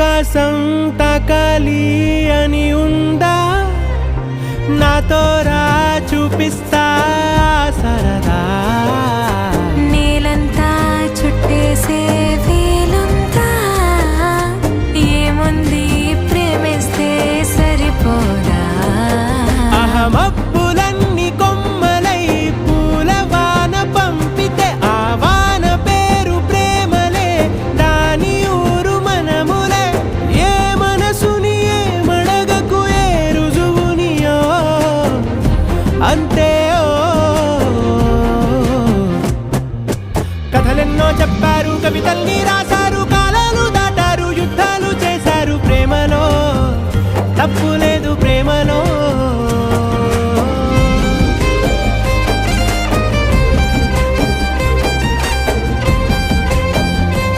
ఆకాశం తాకాలి అని ఉందా నాతో రా చూపిస్తా సరదా నేలంతా చుట్టేసే వేలుంతా ఏముంది ప్రేమిస్తే సరిపోదా అహమప్పులన్నీ కొమ్మలై పూలవాన పంపితే ఆ వాన పేరు ప్రేమలే దాని ఊరు మనములే ఏ మనసుని ఏ మడగకు ఏ రుజువునియో అంతే కథలెన్నో చెప్పారు కవితల్ని రాసా